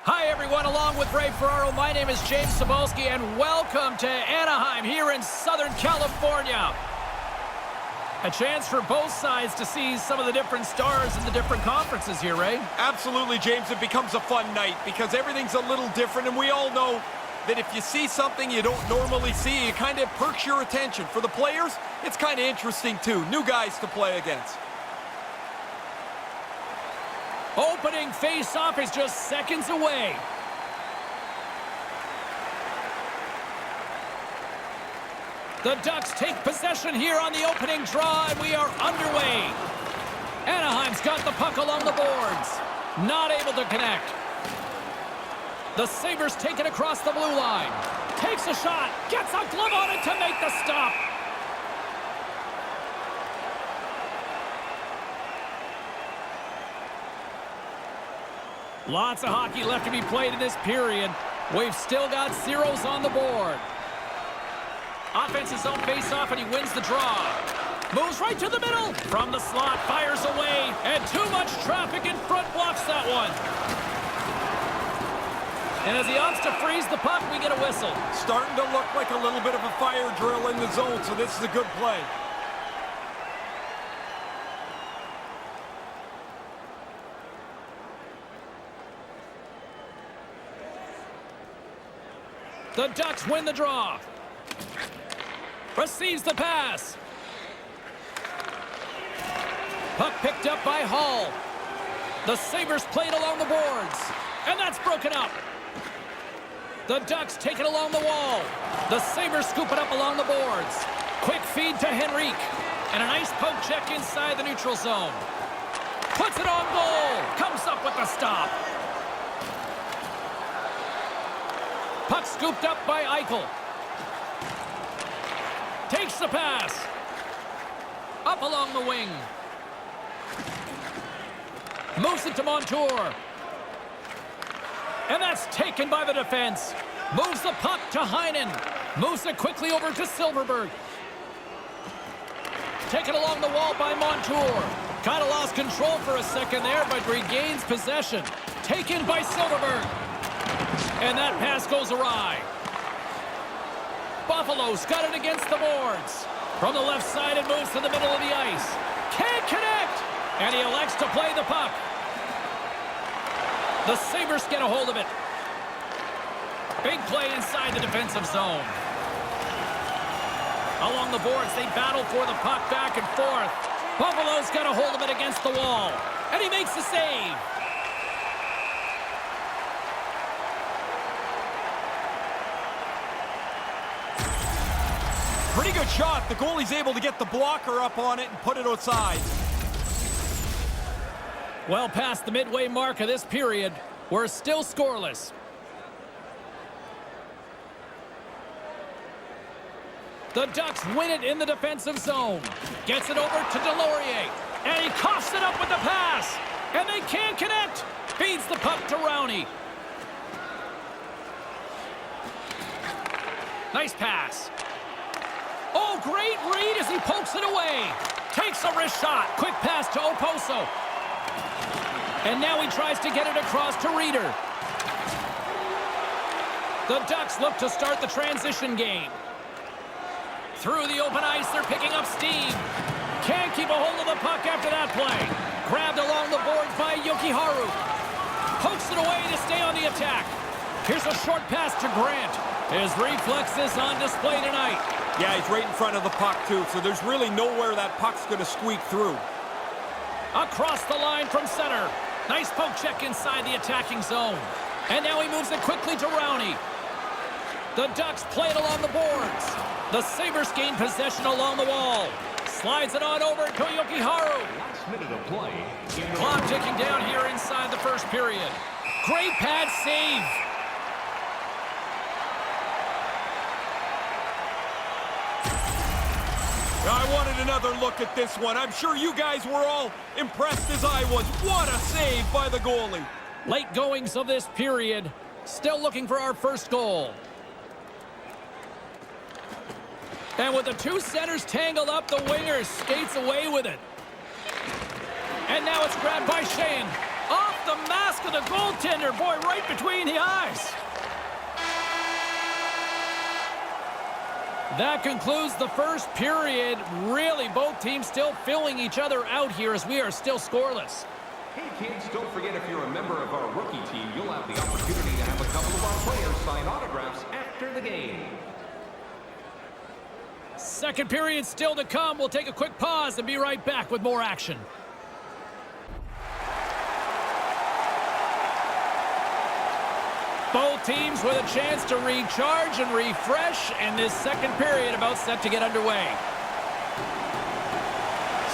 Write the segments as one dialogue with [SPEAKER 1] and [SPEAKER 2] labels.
[SPEAKER 1] Hi, everyone. Along with Ray Ferraro, my name is James Cebulski, and welcome to Anaheim here in Southern California. A chance for both sides to see some of the different stars in the different conferences here, Ray.
[SPEAKER 2] Absolutely, James. It becomes a fun night because everything's a little different, and we all know that if you see something you don't normally see, it kind of perks your attention. For the players, it's kind of interesting, too. New guys to play against.
[SPEAKER 1] Opening face-off is just seconds away. The Ducks take possession here on the opening draw, and we are underway. Anaheim's got the puck along the boards. Not able to connect. The Sabres take it across the blue line. Takes a shot. Gets a glove on it to make the stop. Lots of hockey left to be played in this period. We've still got zeros on the board. Offense's zone face-off, and he wins the draw. Moves right to the middle. From the slot, fires away. And too much traffic in front blocks that one. And as he opts to freeze the puck, we get a whistle.
[SPEAKER 2] Starting to look like a little bit of a fire drill in the zone, so this is a good play.
[SPEAKER 1] The Ducks win the draw. Receives the pass. Puck picked up by Hall. The Sabres played along the boards. And that's broken up. The Ducks take it along the wall. The Sabres scoop it up along the boards. Quick feed to Henrique. And a nice poke check inside the neutral zone. Puts it on goal. Comes up with the stop. Puck scooped up by Eichel. Takes the pass. Up along the wing. Moves it to Montour. And that's taken by the defense. Moves the puck to Heinen. Moves it quickly over to Silverberg. Taken along the wall by Montour. Kind of lost control for a second there, but regains possession. Taken by Silverberg. And that pass goes awry. Buffalo's got it against the boards. From the left side, it moves to the middle of the ice. Can't connect! And he elects to play the puck. The Sabres get a hold of it. Big play inside the defensive zone. Along the boards, they battle for the puck back and forth. Buffalo's got a hold of it against the wall. And he makes the save.
[SPEAKER 2] Pretty good shot. The goalie's able to get the blocker up on it and put it outside.
[SPEAKER 1] Well past the midway mark of this period, we're still scoreless. The Ducks win it in the defensive zone. Gets it over to Delorier. And he coughs it up with the pass. And they can't connect. Feeds the puck to Rowney. Nice pass. Oh, great read as he pokes it away. Takes a wrist shot. Quick pass to Oposo. And now he tries to get it across to Reeder. The Ducks look to start the transition game. Through the open ice, they're picking up steam. Can't keep a hold of the puck after that play. Grabbed along the boards by Yokiharu. Pokes it away to stay on the attack. Here's a short pass to Grant. His reflexes on display tonight.
[SPEAKER 2] Yeah, he's right in front of the puck, too, so there's really nowhere that puck's going to squeak through.
[SPEAKER 1] Across the line from center. Nice poke check inside the attacking zone. And now he moves it quickly to Rowney. The Ducks play it along the boards. The Sabres gain possession along the wall. Slides it on over to Yokiharu.
[SPEAKER 3] Last minute of play.
[SPEAKER 1] Clock ticking down here inside the first period. Great pad save.
[SPEAKER 2] I wanted another look at this one. I'm sure you guys were all impressed as I was. What a save by the goalie.
[SPEAKER 1] Late goings of this period. Still looking for our first goal. And with the two centers tangled up, the winger skates away with it. And now it's grabbed by Sheahan. Off the mask of the goaltender. Boy, right between the eyes. That concludes the first period. Really, both teams still filling each other out here as we are still scoreless.
[SPEAKER 3] Hey kids, don't forget if you're a member of our rookie team, you'll have the opportunity to have a couple of our players sign autographs after the game.
[SPEAKER 1] Second period still to come. We'll take a quick pause and be right back with more action. Both teams with a chance to recharge and refresh, and this second period about set to get underway.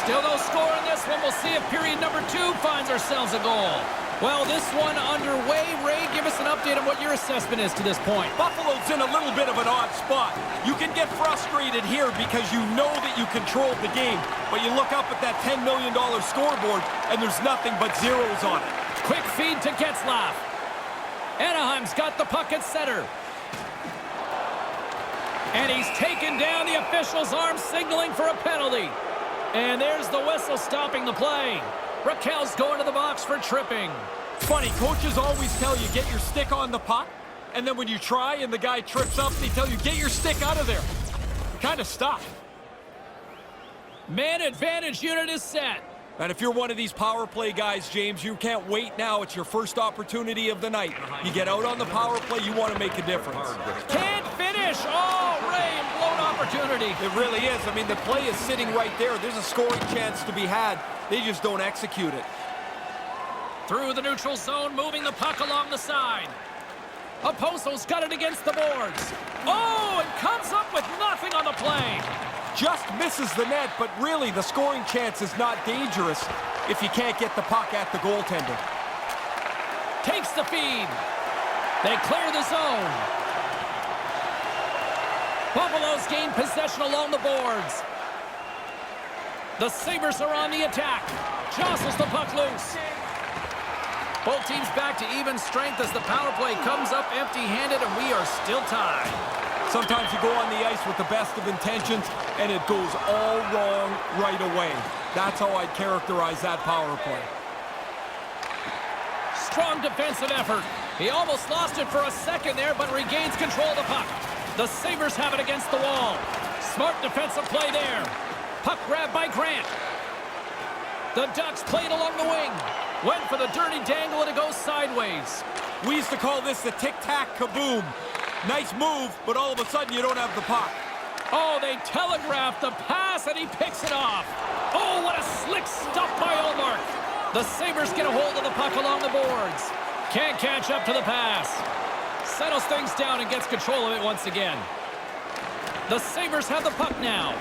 [SPEAKER 1] Still no score in this one. We'll see if period number 2 finds ourselves a goal. Well, this one underway. Ray, give us an update on what your assessment is to this point.
[SPEAKER 2] Buffalo's in a little bit of an odd spot. You can get frustrated here because you know that you controlled the game, but you look up at that $10 million scoreboard, and there's nothing but zeros on it.
[SPEAKER 1] Quick feed to Getzlaf. Anaheim's got the puck at center. And he's taken down. The official's arm signaling for a penalty. And there's the whistle stopping the play. Raquel's going to the box for tripping.
[SPEAKER 2] Funny, coaches always tell you, get your stick on the puck, and then when you try and the guy trips up, they tell you, get your stick out of there. You kind of stop.
[SPEAKER 1] Man advantage unit is set.
[SPEAKER 2] And if you're one of these power play guys, James, you can't wait now. It's your first opportunity of the night. You get out on the power play, you want to make a difference.
[SPEAKER 1] Can't finish. Oh, Ray, blown opportunity.
[SPEAKER 2] It really is. I mean, the play is sitting right there. There's a scoring chance to be had. They just don't execute it.
[SPEAKER 1] Through the neutral zone, moving the puck along the side. Oposo's got it against the boards. Oh, and comes up with nothing on the play.
[SPEAKER 2] Just misses the net, but really the scoring chance is not dangerous if you can't get the puck at the goaltender.
[SPEAKER 1] Takes the feed. They clear the zone. Buffalo's gained possession along the boards. The Sabres are on the attack. Jostles the puck loose. Both teams back to even strength as the power play comes up empty-handed, and we are still tied.
[SPEAKER 2] Sometimes you go on the ice with the best of intentions, and it goes all wrong right away. That's how I'd characterize that power play.
[SPEAKER 1] Strong defensive effort. He almost lost it for a second there, but regains control of the puck. The Sabres have it against the wall. Smart defensive play there. Puck grab by Grant. The Ducks played along the wing. Went for the dirty dangle, and it goes sideways.
[SPEAKER 2] We used to call this the tic-tac kaboom. Nice move, but all of a sudden you don't have the puck.
[SPEAKER 1] Oh, they telegraphed the pass, and he picks it off. Oh, what a slick stop by Ullmark. The Sabres get a hold of the puck along the boards. Can't catch up to the pass. Settles things down and gets control of it once again. The Sabres have the puck now.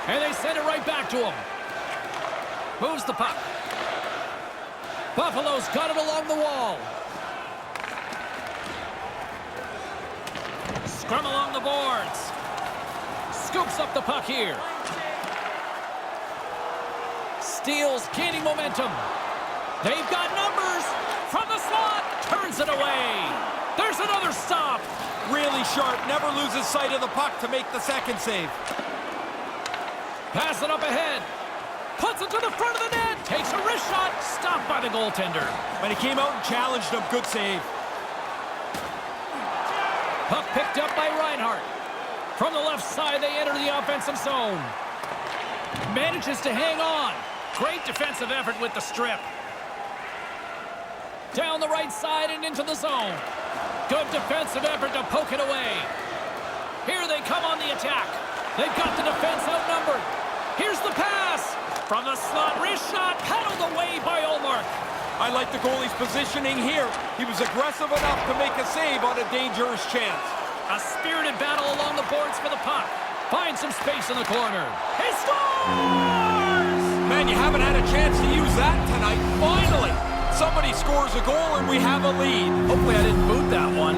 [SPEAKER 1] And they send it right back to him. Moves the puck. Buffalo's got it along the wall. Scrum along the boards. Scoops up the puck here. Steals, gaining momentum. They've got numbers. From the slot. Turns it away. There's another stop.
[SPEAKER 2] Really sharp. Never loses sight of the puck to make the second save.
[SPEAKER 1] Pass it up ahead. Puts it to the front of the net. Takes a wrist shot. Stopped by the goaltender.
[SPEAKER 2] But he came out and challenged him. Good save.
[SPEAKER 1] Puck picked up by Reinhart. From the left side, they enter the offensive zone. Manages to hang on. Great defensive effort with the strip. Down the right side and into the zone. Good defensive effort to poke it away. Here they come on the attack. They've got the defense outnumbered. Here's the pass. From the slot, wrist shot, paddled away by Ullmark.
[SPEAKER 2] I like the goalie's positioning here. He was aggressive enough to make a save on a dangerous chance.
[SPEAKER 1] A spirited battle along the boards for the puck. Finds some space in the corner. He scores!
[SPEAKER 2] Man, you haven't had a chance to use that tonight. Finally, somebody scores a goal and we have a lead.
[SPEAKER 1] Hopefully I didn't boot that one.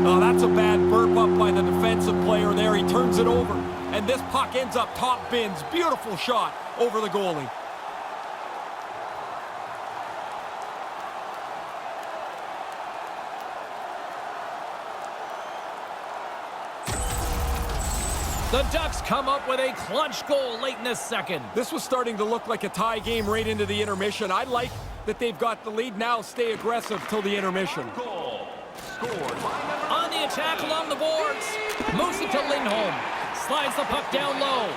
[SPEAKER 2] Oh, that's a bad burp up by the defensive player there. He turns it over, and this puck ends up top bins. Beautiful shot over the goalie.
[SPEAKER 1] The Ducks come up with a clutch goal late in this second.
[SPEAKER 2] This was starting to look like a tie game right into the intermission. I like that they've got the lead now. Stay aggressive till the intermission.
[SPEAKER 3] Goal. Scored by
[SPEAKER 1] On the attack along the boards. Moves it to Lindholm. Slides the puck down low.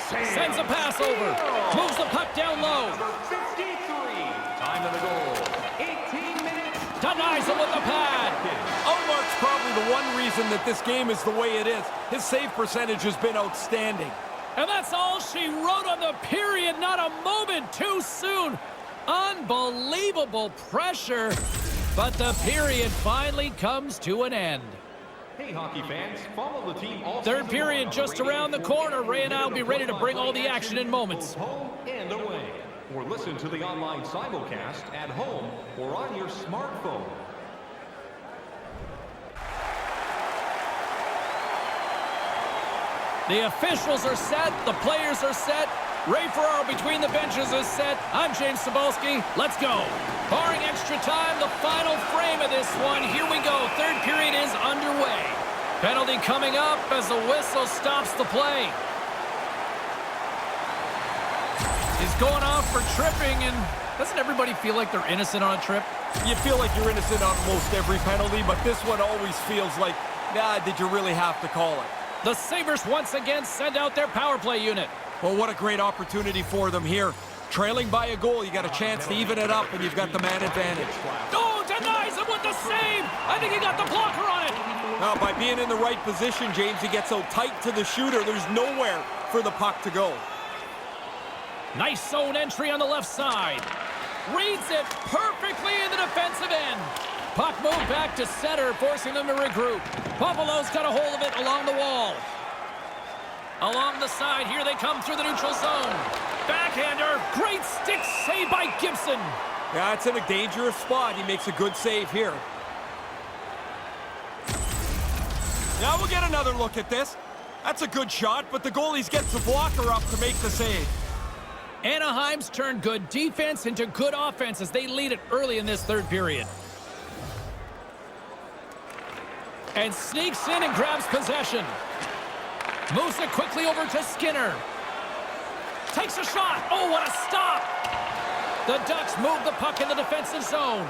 [SPEAKER 1] Sends a pass over. Moves the puck down low.
[SPEAKER 3] number 53. Time of the goal. 18 minutes.
[SPEAKER 1] Denies him with the pad.
[SPEAKER 2] Ullmark's probably the one reason that this game is the way it is. His save percentage has been outstanding.
[SPEAKER 1] And that's all she wrote on the period. Not a moment too soon. Unbelievable pressure. But the period finally comes to an end.
[SPEAKER 3] Hey, hockey fans, follow the team all
[SPEAKER 1] Third
[SPEAKER 3] season
[SPEAKER 1] period
[SPEAKER 3] long on
[SPEAKER 1] just
[SPEAKER 3] the radio
[SPEAKER 1] around the
[SPEAKER 3] for
[SPEAKER 1] corner. Ray and I will be ready to bring all the
[SPEAKER 3] play-by-play
[SPEAKER 1] action in moments.
[SPEAKER 3] both home and away. Or listen to the online simulcast at home or on your smartphone.
[SPEAKER 1] The officials are set. The players are set. Ray Ferraro between the benches is set. I'm James Cebulski. Let's go. Barring extra time, the final frame of this one. Here we go. Third period is underway. Penalty coming up as the whistle stops the play. He's going off for tripping, and doesn't everybody feel like they're innocent on a trip?
[SPEAKER 2] You feel like you're innocent on most every penalty, but this one always feels like, nah, did you really have to call it?
[SPEAKER 1] The Sabres once again send out their power play unit.
[SPEAKER 2] Well, what a great opportunity for them here. Trailing by a goal, you got a chance to even it up, and you've got the man advantage.
[SPEAKER 1] Oh, denies him with the save. I think he got the blocker on it.
[SPEAKER 2] Now, by being in the right position, James, he gets so tight to the shooter, there's nowhere for the puck to go.
[SPEAKER 1] Nice zone entry on the left side. Reads it perfectly in the defensive end. Puck moved back to center, forcing them to regroup. Buffalo's got a hold of it along the wall. Along the side, here they come through the neutral zone. Backhander, great stick save by Gibson.
[SPEAKER 2] Yeah, it's in a dangerous spot. He makes a good save here. Now we'll get another look at this. That's a good shot, but the goalie gets the blocker up to make the save.
[SPEAKER 1] Anaheim's turned good defense into good offense as they lead it early in this third period. And sneaks in and grabs possession. Moves it quickly over to Skinner. Takes a shot. Oh, what a stop. The Ducks move the puck in the defensive zone.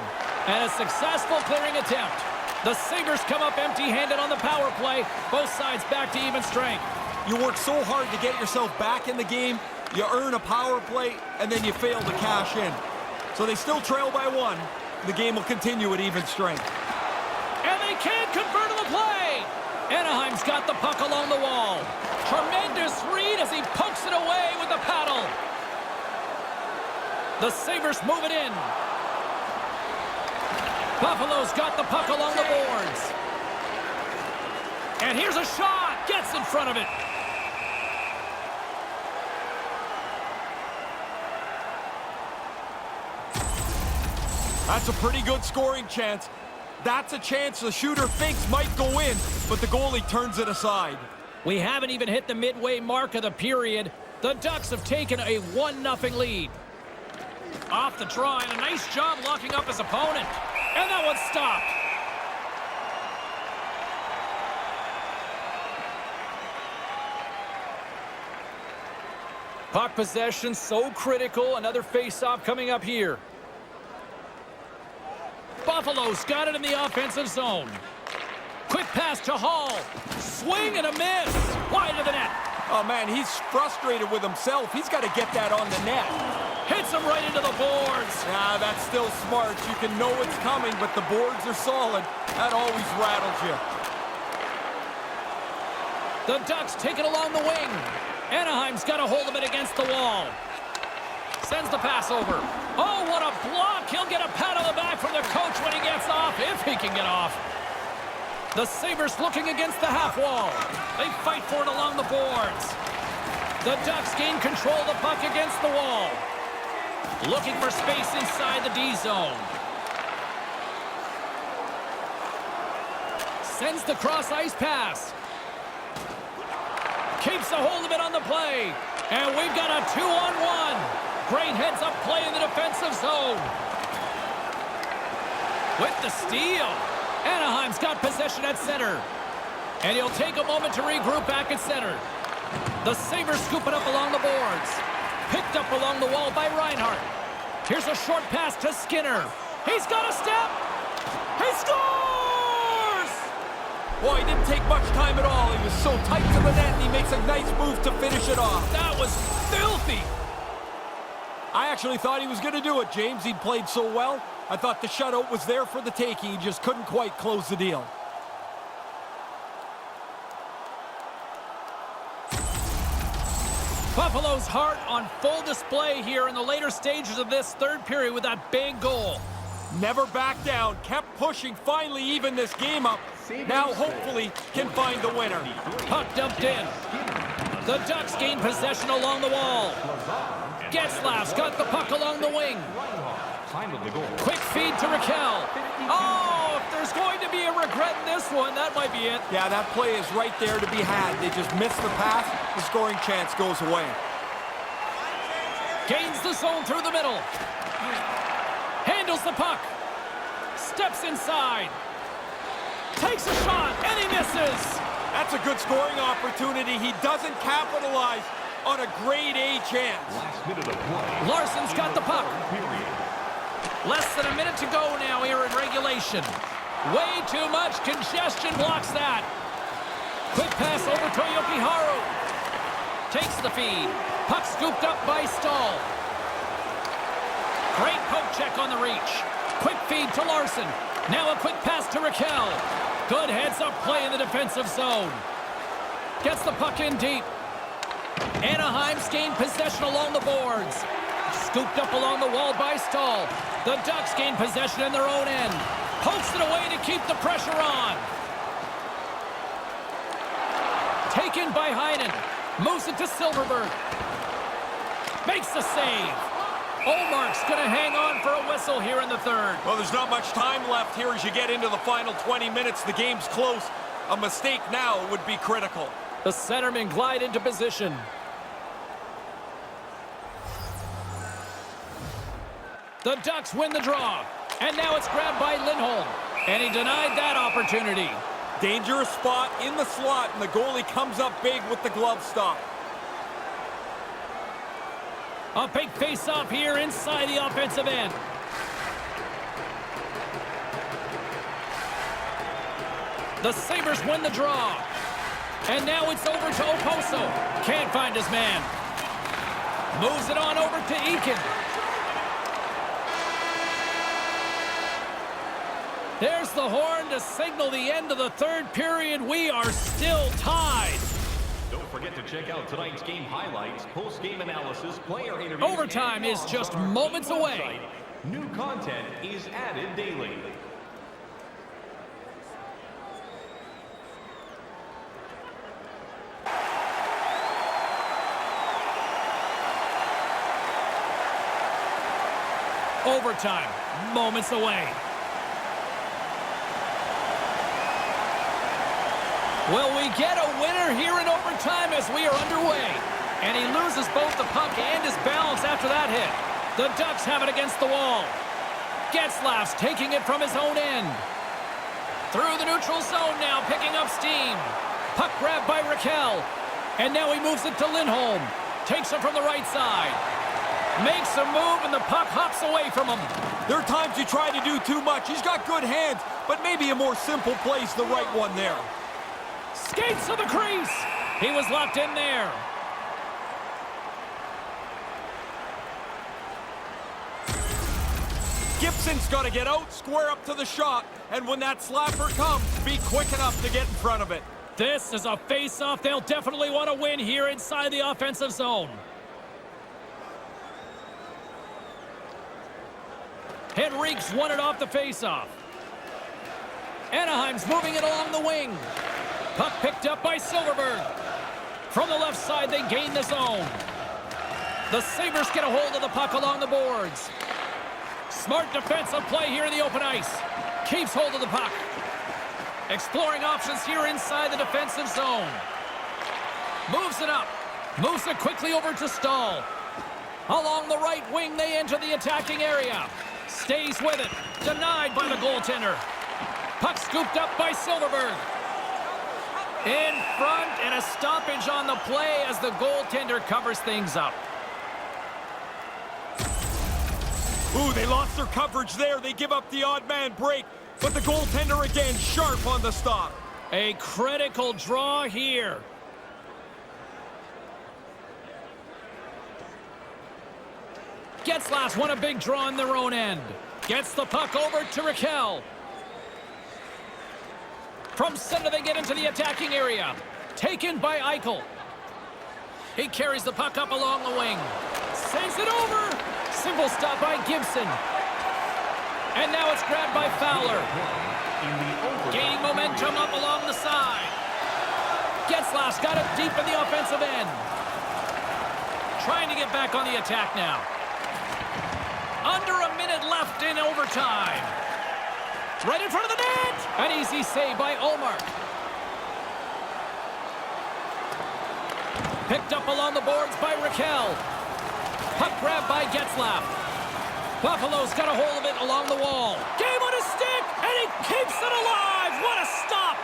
[SPEAKER 1] And a successful clearing attempt. The Sabres come up empty-handed on the power play. Both sides back to even strength.
[SPEAKER 2] You work so hard to get yourself back in the game. You earn a power play, and then you fail to cash in. So they still trail by one. The game will continue at even strength.
[SPEAKER 1] And they can't convert on the play. Anaheim's got the puck along the wall. Tremendous read as he pokes it away with the paddle. The Sabres move it in. Buffalo's got the puck along the boards. And here's a shot. Gets in front of it.
[SPEAKER 2] That's a pretty good scoring chance. That's a chance the shooter thinks might go in, but the goalie turns it aside.
[SPEAKER 1] We haven't even hit the midway mark of the period. The Ducks have taken a 1-0 lead. Off the draw, and a nice job locking up his opponent. And that one's stopped. Puck possession so critical. Another face-off coming up here. Buffalo's got it in the offensive zone. Quick pass to Hall. Swing and a miss. Wide of the net.
[SPEAKER 2] Oh, man, he's frustrated with himself. He's got to get that on the net.
[SPEAKER 1] Hits him right into the boards.
[SPEAKER 2] Yeah, that's still smart. You can know it's coming, but the boards are solid. That always rattles you.
[SPEAKER 1] The Ducks take it along the wing. Anaheim's got a hold of it against the wall. Sends the pass over. Oh, what a block. He'll get a pat on the back from the coach when he gets off, if he can get off. The Sabres looking against the half wall. They fight for it along the boards. The Ducks gain control of the puck against the wall. Looking for space inside the D zone. Sends the cross-ice pass. Keeps a hold of it on the play. And we've got a 2-on-1. Great heads-up play in the defensive zone. With the steal. Anaheim's got possession at center. And he'll take a moment to regroup back at center. The Sabres scoop it up along the boards. Picked up along the wall by Reinhart. Here's a short pass to Skinner. He's got a step. He scores!
[SPEAKER 2] Boy, he didn't take much time at all. He was so tight to the net, and he makes a nice move to finish it off.
[SPEAKER 1] That was filthy.
[SPEAKER 2] I actually thought he was going to do it, James. He'd played so well. I thought the shutout was there for the taking. He just couldn't quite close the deal.
[SPEAKER 1] Buffalo's heart on full display here in the later stages of this third period with that big goal.
[SPEAKER 2] Never backed down, kept pushing, finally even this game up. Now hopefully can find the winner.
[SPEAKER 1] Puck dumped in. The Ducks gain possession along the wall. Getzlaf's got the puck along the wing. Quick feed to Raquel. Oh, if there's going to be a regret in this one, that might be it.
[SPEAKER 2] Yeah, that play is right there to be had. They just missed the pass. The scoring chance goes away.
[SPEAKER 1] Gains the zone through the middle. Handles the puck. Steps inside. Takes a shot, and he misses.
[SPEAKER 2] That's a good scoring opportunity. He doesn't capitalize on a grade A chance.
[SPEAKER 1] Larson's got the puck. Less than a minute to go now here in regulation. Way too much congestion blocks that. Quick pass over to Yokiharu. Takes the feed. Puck scooped up by Stahl. Great poke check on the reach. Quick feed to Larson. Now a quick pass to Raquel. Good heads-up play in the defensive zone. Gets the puck in deep. Anaheim's gained possession along the boards. Scooped up along the wall by Stahl. The Ducks gain possession in their own end. Pokes it away to keep the pressure on. Taken by Heinen. Moves it to Silverberg. Makes the save. Olmark's going to hang on for a whistle here in the third.
[SPEAKER 2] Well, there's not much time left here as you get into the final 20 minutes. The game's close. A mistake now would be critical.
[SPEAKER 1] The centermen glide into position. The Ducks win the draw. And now it's grabbed by Lindholm. And he denied that opportunity.
[SPEAKER 2] Dangerous spot in the slot, and the goalie comes up big with the glove stop.
[SPEAKER 1] A big face-off here inside the offensive end. The Sabres win the draw. And now it's over to Oposo. Can't find his man. Moves it on over to Eakin. There's the horn to signal the end of the third period. We are still tied.
[SPEAKER 3] Don't forget to check out tonight's game highlights, post-game analysis, player interviews.
[SPEAKER 1] Overtime is just moments away.
[SPEAKER 3] New content is added daily.
[SPEAKER 1] Overtime, moments away. Will we get a winner here in overtime as we are underway? And he loses both the puck and his balance after that hit. The Ducks have it against the wall. Getzlaf's taking it from his own end. Through the neutral zone now, picking up steam. Puck grabbed by Raquel. And now he moves it to Lindholm. Takes it from the right side. Makes a move, and the puck hops away from him.
[SPEAKER 2] There are times you try to do too much. He's got good hands, but maybe a more simple play's the right one there.
[SPEAKER 1] Skates to the crease. He was locked in there.
[SPEAKER 2] Gibson's got to get out, square up to the shot, and when that slapper comes, be quick enough to get in front of it.
[SPEAKER 1] This is a face-off they'll definitely want to win here inside the offensive zone. Henrique's won it off the face-off. Anaheim's moving it along the wing. Puck picked up by Silverberg. From the left side, they gain the zone. The Sabres get a hold of the puck along the boards. Smart defensive play here in the open ice. Keeps hold of the puck. Exploring options here inside the defensive zone. Moves it up. Moves it quickly over to Stahl. Along the right wing, they enter the attacking area. Stays with it. Denied by the goaltender. Puck scooped up by Silverberg. In front, and a stoppage on the play as the goaltender covers things up.
[SPEAKER 2] Ooh, they lost their coverage there. They give up the odd man break, but the goaltender again sharp on the stop.
[SPEAKER 1] A critical draw here. Getzlaf's won a big draw on their own end. Gets the puck over to Raquel. From center, they get into the attacking area. Taken by Eichel. He carries the puck up along the wing. Sends it over. Simple stop by Gibson. And now it's grabbed by Fowler. Gaining momentum up along the side. Getzlaf's got it deep in the offensive end. Trying to get back on the attack now. Under a minute left in overtime. Right in front of the net! An easy save by Omar. Picked up along the boards by Raquel. Puck grab by Getzlaf. Buffalo's got a hold of it along the wall. Game on his stick, and he keeps it alive! What a stop!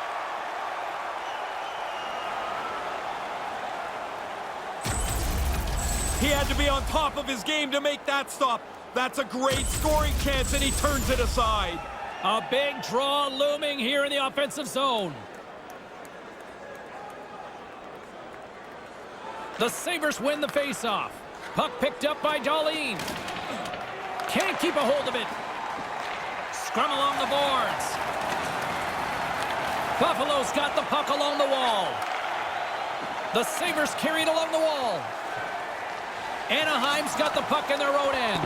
[SPEAKER 2] He had to be on top of his game to make that stop. That's a great scoring chance, and he turns it aside.
[SPEAKER 1] A big draw looming here in the offensive zone. The Sabres win the faceoff. Puck picked up by Darlene. Can't keep a hold of it. Scrum along the boards. Buffalo's got the puck along the wall. The Sabres carry it along the wall. Anaheim's got the puck in their own end.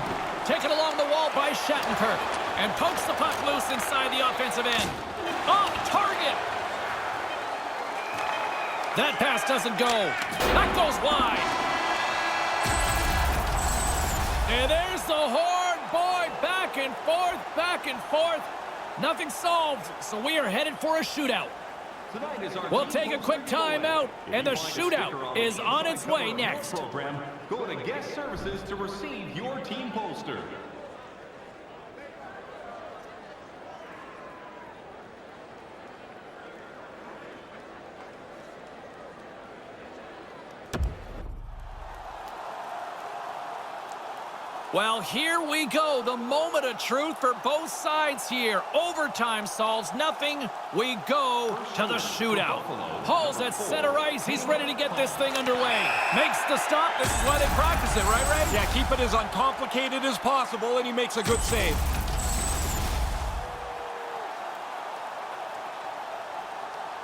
[SPEAKER 1] Taken along the wall by Shattenkirk. And pokes the puck loose inside the offensive end. Off target! That pass doesn't go. That goes wide. And there's the horn, boy. Back and forth, back and forth. Nothing solved, so we are headed for a shootout. We'll take a quick timeout, and the shootout is on its way next.
[SPEAKER 3] Go to guest services to receive your team poster.
[SPEAKER 1] Well, here we go. The moment of truth for both sides here. Overtime solves nothing. We go to the shootout. Hall's at center ice. He's ready to get this thing underway. Makes the stop. This is why they practice it, right, Ray?
[SPEAKER 2] Yeah, keep it as uncomplicated as possible, and he makes a good save.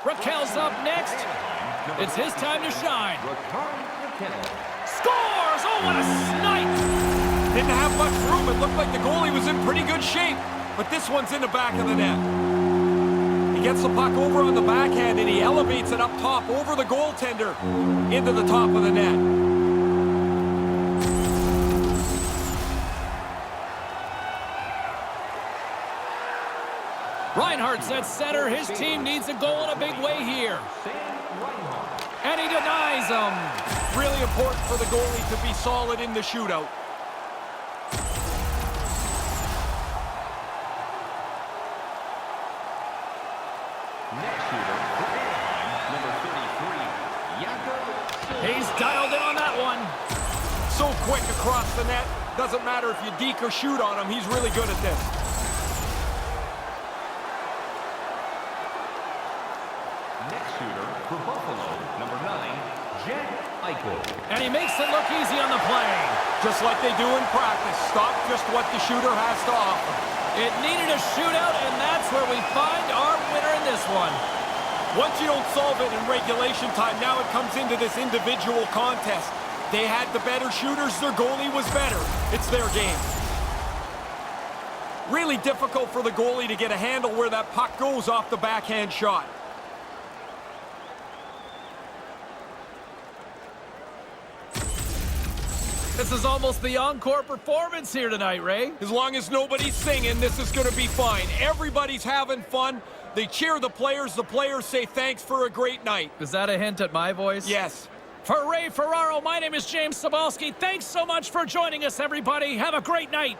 [SPEAKER 1] Raquel's up next. It's his time to shine. Scores! Oh, what a snipe!
[SPEAKER 2] Didn't have much room. It looked like the goalie was in pretty good shape. But this one's in the back of the net. He gets the puck over on the backhand, and he elevates it up top over the goaltender into the top of the net.
[SPEAKER 1] Reinhardt's at center. His team needs a goal in a big way here. And he denies him.
[SPEAKER 2] Really important for the goalie to be solid in the shootout.
[SPEAKER 1] He's dialed in on that one.
[SPEAKER 2] So quick across the net. Doesn't matter if you deke or shoot on him. He's really good at this.
[SPEAKER 3] Next shooter for Buffalo, number 9, Jack Eichel.
[SPEAKER 1] And he makes it look easy on the play.
[SPEAKER 2] Just like they do in practice. Stop just what the shooter has to offer.
[SPEAKER 1] It needed a shootout, and that's where we find our winner in this one.
[SPEAKER 2] Once you don't solve it in regulation time, now it comes into this individual contest. They had the better shooters, their goalie was better. It's their game. Really difficult for the goalie to get a handle where that puck goes off the backhand shot.
[SPEAKER 1] This is almost the encore performance here tonight, Ray.
[SPEAKER 2] As long as nobody's singing, this is going to be fine. Everybody's having fun. They cheer the players say thanks for a great night.
[SPEAKER 1] Is that a hint at my voice?
[SPEAKER 2] Yes.
[SPEAKER 1] For Ray Ferraro, my name is James Cebulski. Thanks so much for joining us, everybody. Have a great night.